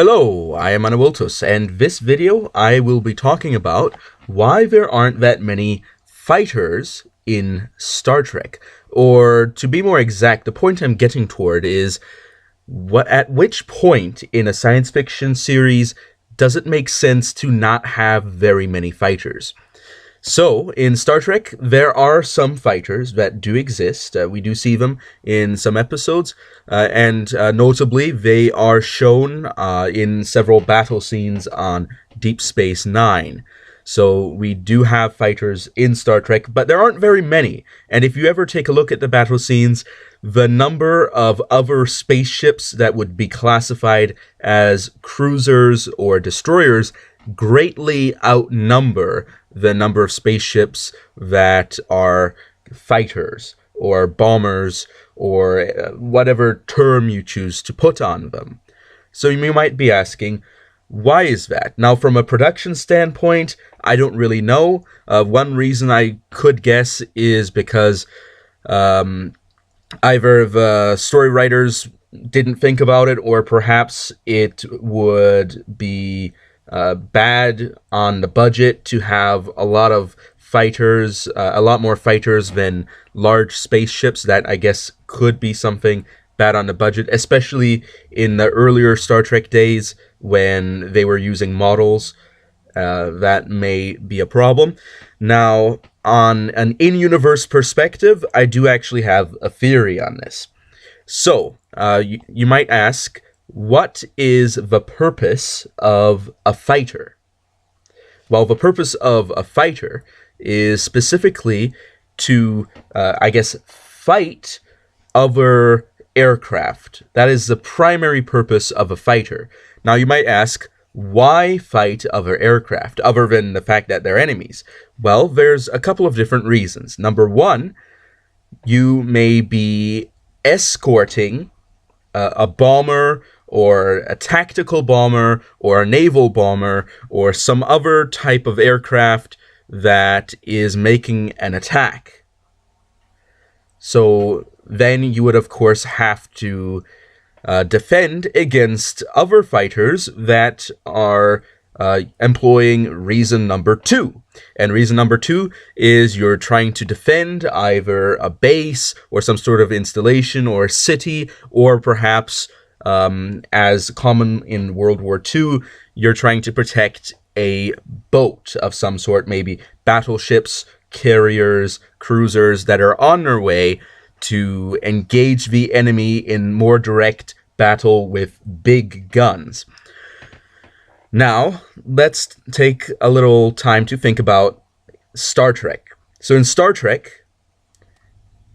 Hello, I am Anawiltus, and this video I will be talking about why there aren't that many fighters in Star Trek. Or, to be more exact, the point I'm getting toward is at which point in a science fiction series does it make sense to not have very many fighters? So, in Star Trek, there are some fighters that do exist. We do see them in some episodes, and notably, they are shown in several battle scenes on Deep Space Nine. So, we do have fighters in Star Trek, but there aren't very many. And if you ever take a look at the battle scenes, the number of other spaceships that would be classified as cruisers or destroyers greatly outnumber the number of spaceships that are fighters or bombers or whatever term you choose to put on them. So you might be asking, why is that? Now, from a production standpoint, I don't really know. One reason I could guess is because either the story writers didn't think about it, or perhaps it would be bad on the budget to have a lot of fighters, a lot more fighters than large spaceships. That, I guess, could be something bad on the budget, especially in the earlier Star Trek days when they were using models. That may be a problem. Now, on an in-universe perspective, I do actually have a theory on this. So, you might ask, what is the purpose of a fighter? Well, the purpose of a fighter is specifically to, fight other aircraft. That is the primary purpose of a fighter. Now, you might ask, why fight other aircraft, other than the fact that they're enemies? Well, there's a couple of different reasons. Number one, you may be escorting a bomber, or a tactical bomber, or a naval bomber, or some other type of aircraft that is making an attack. So then you would, of course, have to defend against other fighters that are employing reason number two. And reason number two is you're trying to defend either a base or some sort of installation or a city, or perhaps, as common in World War II, you're trying to protect a boat of some sort, maybe battleships, carriers, cruisers that are on their way to engage the enemy in more direct battle with big guns. Now, let's take a little time to think about Star Trek. So in Star Trek,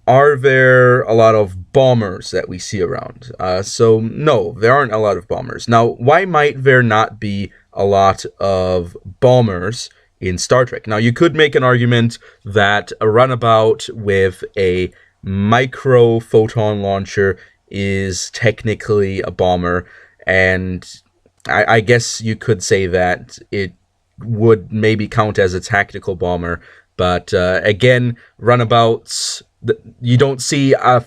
are there a lot of bombers that we see around? So no, there aren't a lot of bombers. Now, why might there not be a lot of bombers in Star Trek? Now, you could make an argument that a runabout with a micro photon launcher is technically a bomber, and I guess you could say that it would maybe count as a tactical bomber, but again, runabouts, you don't see a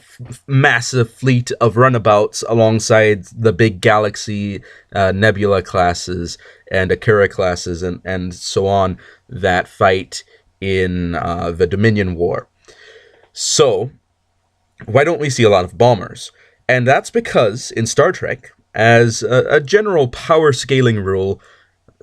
massive fleet of runabouts alongside the big Galaxy, Nebula classes, and Akira classes, and so on, that fight in the Dominion War. So, why don't we see a lot of bombers? And that's because in Star Trek, as a general power scaling rule,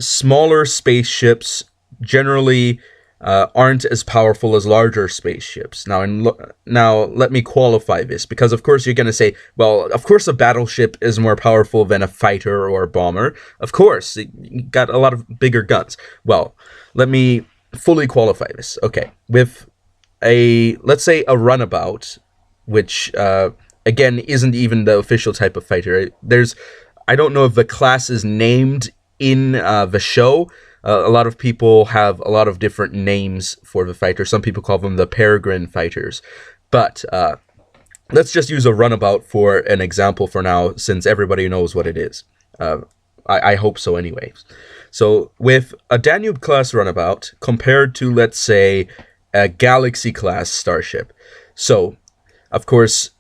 smaller spaceships generally aren't as powerful as larger spaceships. Now, let me qualify this, because of course you're going to say, well, of course a battleship is more powerful than a fighter or a bomber. Of course, you got a lot of bigger guns. Well, let me fully qualify this. Okay, with let's say a runabout, which again isn't even the official type of fighter. I don't know if the class is named in the show. A lot of people have a lot of different names for the fighter. Some people call them the Peregrine fighters. But let's just use a runabout for an example for now, since everybody knows what it is. I hope so anyway. So with a Danube-class runabout compared to, let's say, a Galaxy-class starship. So, of course,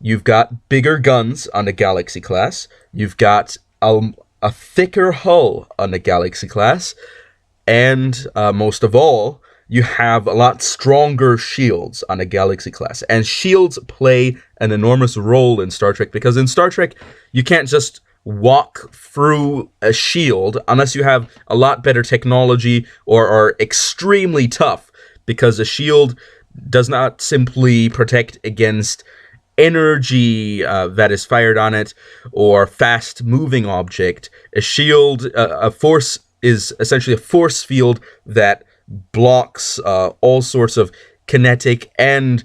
you've got bigger guns on the Galaxy-class. You've got a thicker hull on the Galaxy class, and most of all, you have a lot stronger shields on a Galaxy class. And shields play an enormous role in Star Trek, because in Star Trek, you can't just walk through a shield unless you have a lot better technology or are extremely tough, because a shield does not simply protect against energy that is fired on it or fast moving object. A shield, a force, is essentially a force field that blocks all sorts of kinetic and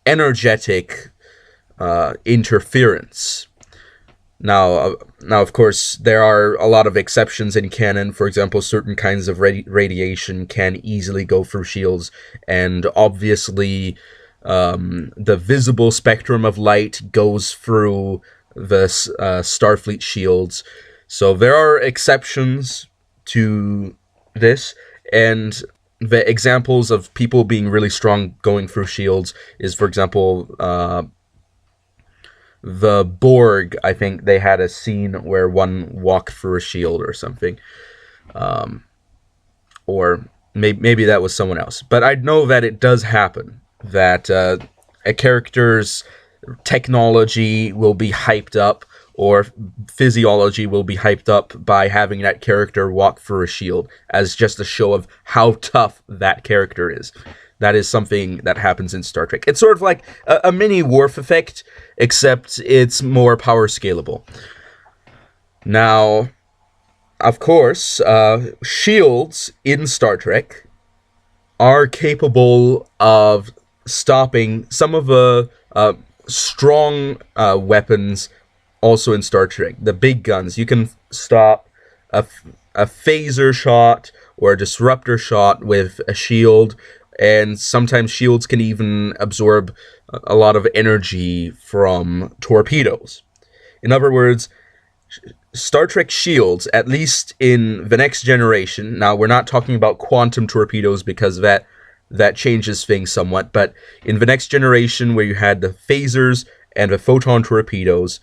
energetic interference. Now, of course, there are a lot of exceptions in canon. For example, certain kinds of radiation can easily go through shields, and obviously the visible spectrum of light goes through the Starfleet shields. So there are exceptions to this, and the examples of people being really strong going through shields is, for example, the Borg. I think they had a scene where one walked through a shield or something. Or maybe that was someone else. But I know that it does happen, that a character's technology will be hyped up, or physiology will be hyped up by having that character walk through a shield as just a show of how tough that character is. That is something that happens in Star Trek. It's sort of like a mini Worf effect, except it's more power scalable. Now, of course, shields in Star Trek are capable of stopping some of the strong weapons also in Star Trek. The big guns. You can stop a phaser shot or a disruptor shot with a shield, and sometimes shields can even absorb a lot of energy from torpedoes. In other words, Star Trek shields, at least in the Next Generation, now we're not talking about quantum torpedoes because that changes things somewhat, but in the Next Generation, where you had the phasers and the photon torpedoes,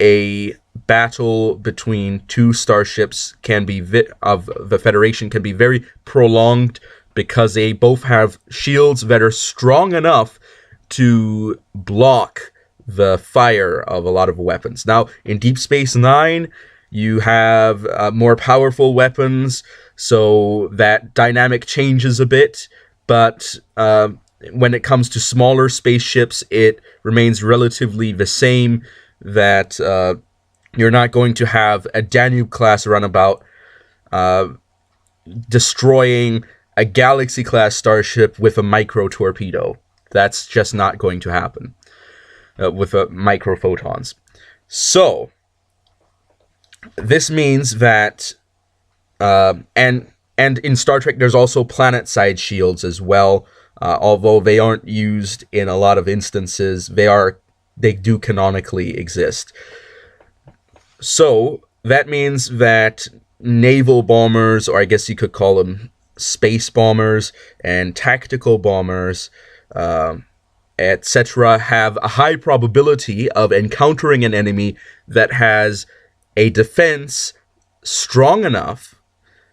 a battle between two starships of the Federation can be very prolonged, because they both have shields that are strong enough to block the fire of a lot of weapons. Now, in Deep Space Nine, you have more powerful weapons, so that dynamic changes a bit, but when it comes to smaller spaceships, it remains relatively the same, that you're not going to have a Danube-class runabout destroying a Galaxy-class starship with a micro-torpedo. That's just not going to happen with microphotons. So, this means that, and in Star Trek, there's also planet-side shields as well. Although they aren't used in a lot of instances, they do canonically exist. So, that means that naval bombers, or I guess you could call them space bombers and tactical bombers, etc., have a high probability of encountering an enemy that has a defense strong enough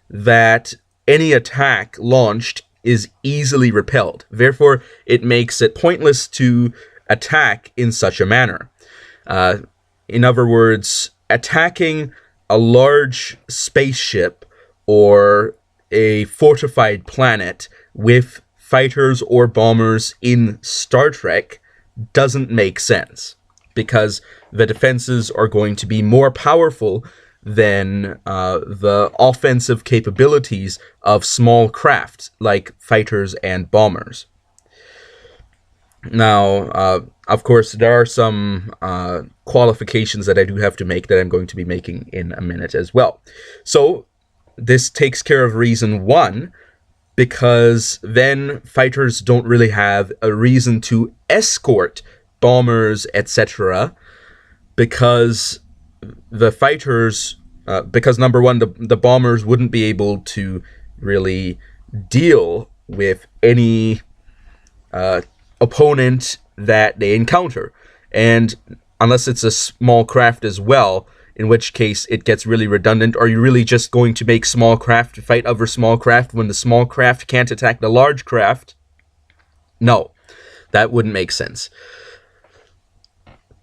that any attack launched is easily repelled. Therefore, it makes it pointless to attack in such a manner. In other words, attacking a large spaceship or a fortified planet with fighters or bombers in Star Trek doesn't make sense, because the defenses are going to be more powerful than the offensive capabilities of small craft like fighters and bombers. Now, of course, there are some qualifications that I do have to make that I'm going to be making in a minute as well. So, this takes care of reason one, because then fighters don't really have a reason to escort bombers, etc., because the fighters, because number one, the bombers wouldn't be able to really deal with any opponent that they encounter. And unless it's a small craft as well, in which case it gets really redundant. Are you really just going to make small craft to fight other small craft when the small craft can't attack the large craft? No, that wouldn't make sense.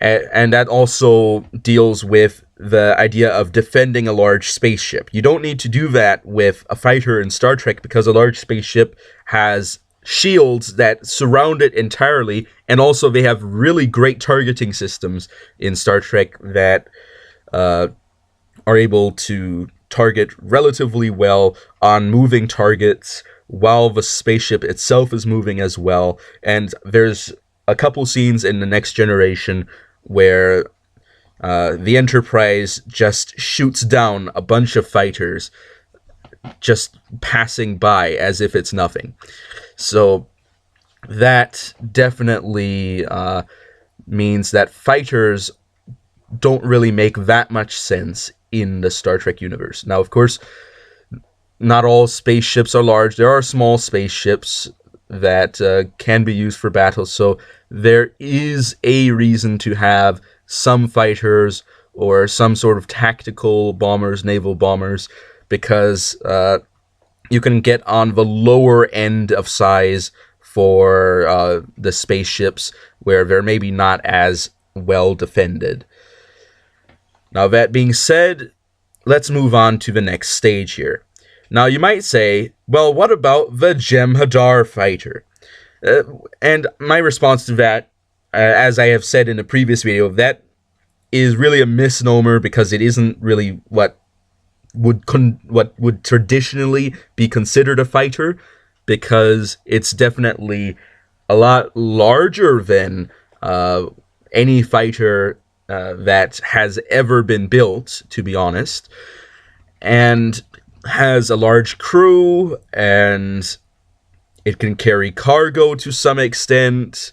And that also deals with the idea of defending a large spaceship. You don't need to do that with a fighter in Star Trek because a large spaceship has shields that surround it entirely, and also they have really great targeting systems in Star Trek that are able to target relatively well on moving targets while the spaceship itself is moving as well. And there's a couple scenes in The Next Generation where the Enterprise just shoots down a bunch of fighters just passing by as if it's nothing. So that definitely means that fighters don't really make that much sense in the Star Trek universe. Now, of course, not all spaceships are large. There are small spaceships that can be used for battles, so there is a reason to have some fighters or some sort of tactical bombers, naval bombers, because you can get on the lower end of size for the spaceships where they're maybe not as well defended. Now, that being said, let's move on to the next stage here. Now, you might say, well, what about the Jem'Hadar fighter? And my response to that, as I have said in a previous video, that is really a misnomer because it isn't really what would traditionally be considered a fighter, because it's definitely a lot larger than any fighter that has ever been built, to be honest, and has a large crew, and it can carry cargo to some extent,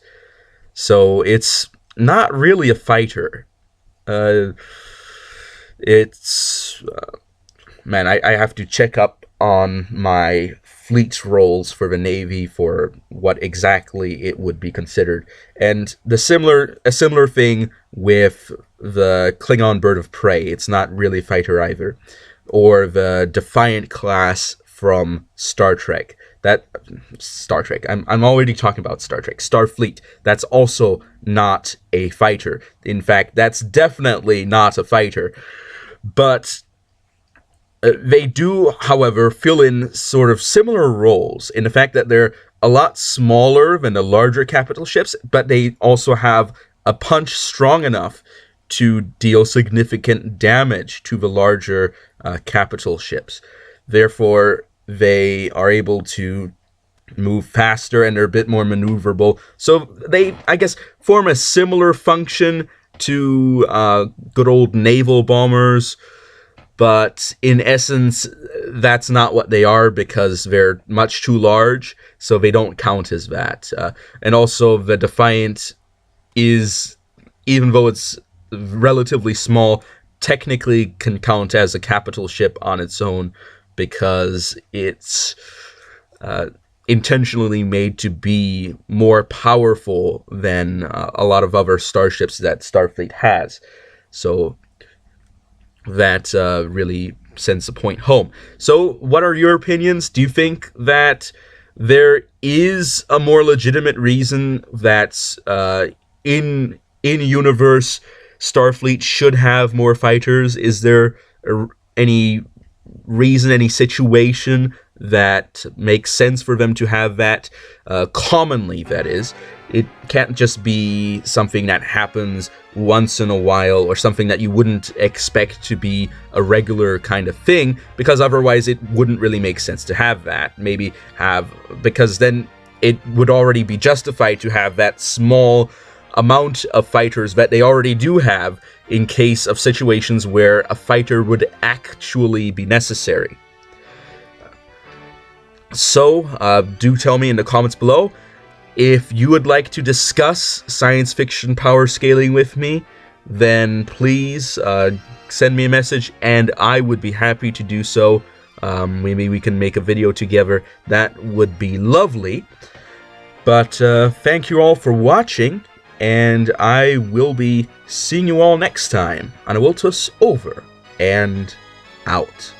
so it's not really a fighter. Man, I have to check up on my fleet roles for the Navy for what exactly it would be considered. And a similar thing with the Klingon Bird of Prey. It's not really fighter either. Or the Defiant class from Star Trek. I'm already talking about Star Trek. Starfleet. That's also not a fighter. In fact, that's definitely not a fighter. But they do, however, fill in sort of similar roles in the fact that they're a lot smaller than the larger capital ships, but they also have a punch strong enough to deal significant damage to the larger capital ships. Therefore, they are able to move faster and they're a bit more maneuverable. So they, I guess, form a similar function to good old naval bombers. But in essence, that's not what they are because they're much too large, so they don't count as that. And also, the Defiant is, even though it's relatively small, technically can count as a capital ship on its own because it's intentionally made to be more powerful than a lot of other starships that Starfleet has. So that really sends the point home. So what are your opinions? Do you think that there is a more legitimate reason that in universe Starfleet should have more fighters? Is there any reason, any situation that makes sense for them to have that? Commonly, that is. It can't just be something that happens once in a while or something that you wouldn't expect to be a regular kind of thing, because otherwise it wouldn't really make sense to have that. Maybe have, because then it would already be justified to have that small amount of fighters that they already do have in case of situations where a fighter would actually be necessary. So, do tell me in the comments below if you would like to discuss science fiction power scaling with me. Then please send me a message and I would be happy to do so. Maybe we can make a video together. That would be lovely. But thank you all for watching, and I will be seeing you all next time on Awiltus over and out.